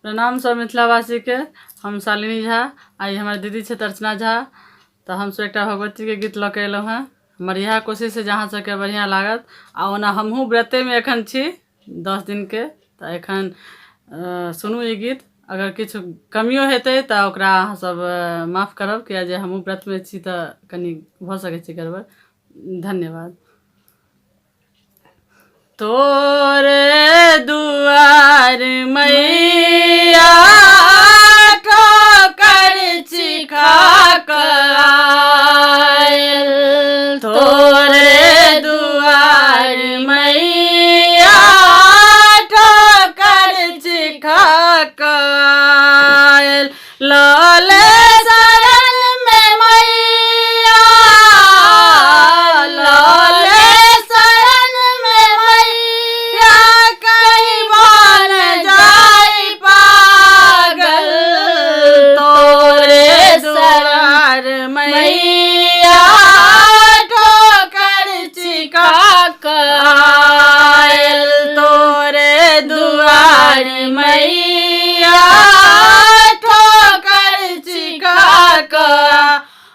प्रणाम सब मिथिलावासी के। हम शालिनी झा, आई हमारे दीदी छे अर्चना झा। तो हम सब एक भगवती के गीत लके एलहुँ हैं। हमर यह कोशिश है जहाँ सबके बढ़िया लागत। आ ओना हमहूँ व्रते में एखन छी 10 दिन के। तो एखन सुनू ये गीत। अगर किछु कमियो हेतै तो ओकरा अहाँ सब माफ करब, किया जे हमहूँ व्रत में छी तो कनी भ सकै छै गड़बड़। धन्यवाद। तोरे दुआर मैया ठोकर चिखा आयल, तोरे दुआर मैया ठोकर चिखा आयल। लाले शरण में मैया, लाले शरण में मैया, कहीं बन जाई पागल। तोरे दुआर मैया ठोकर चिखा आयल, तोरे दुआर मैया ठोकर चिखा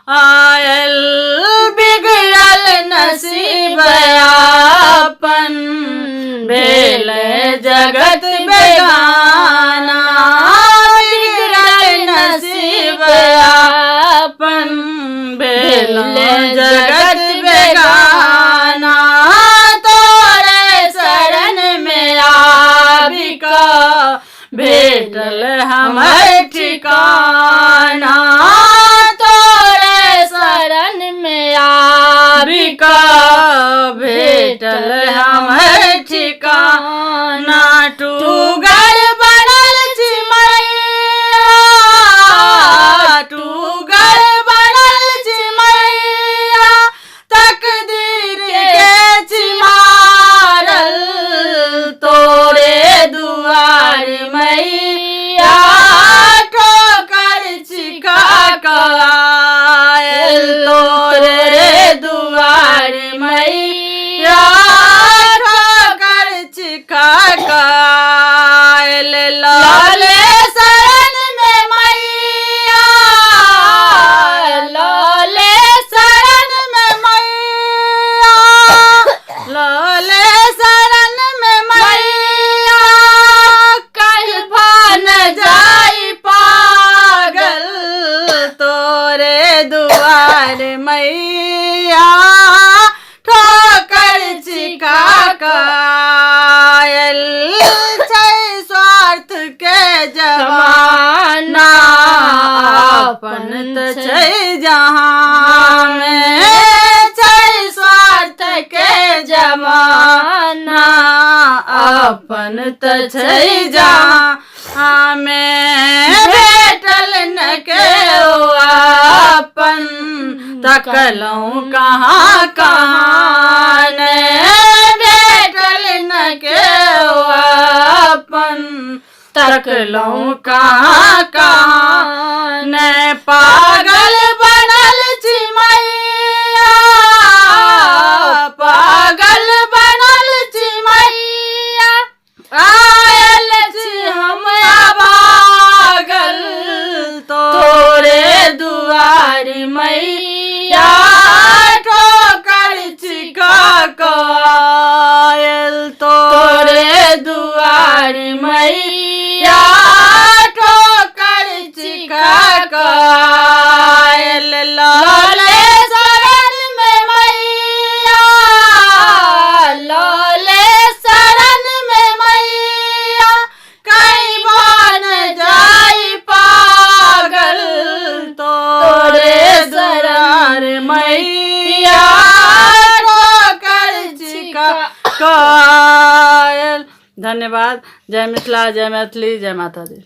आयल। बिगड़ल नसीब आपन भेल जगत बेगाना, बिगड़ल नसीब आपन भेल जगत बेगाना। तोरे शरण में आबिका भेटल हमर ठिकाना, तोरे शरण में आबिका भेटल हमर ठिकाना। टूगर बनल छी मैया, टूगर बनल छी मैया, तकदीर के छी मारल। तोरे दुआर मैया ठोकर चिखा आयल, तोरे दुआर मैया ठोकर चिखा आयल। लाले शरण में मैया, लाले शरण में मैया, लाले शरण में मैया, कहीं बन जाई पागल। तोरे दुआर मैया ठोकर चिखा आयल। छै स्वार्थ के जमाना, अपन त छै जहाँ में। छै स्वार्थ के जमाना, अपन त छै जहाँ में। भेटल न के अपन, तकलहुँ कहाँ कहाँ ने। भेटल न के अपन, तकलहुँ कहाँ कहाँ ने। पागल बनल छी मैया, पागल बनल छी मैया, आयल छी हम अभागल। तोरे दुआर मैया ठोकर चिखा आयल, तोरे दुआर मैया ठोकर चिखा आयल। लाले शरण में मैया, लाले शरण में मैया, कहीं बन जाई पागल। तोरे दुआर मैया ठोकर चिखा आयल। धन्यवाद। जय मिथिला, जय मैथिली, जय माता दी।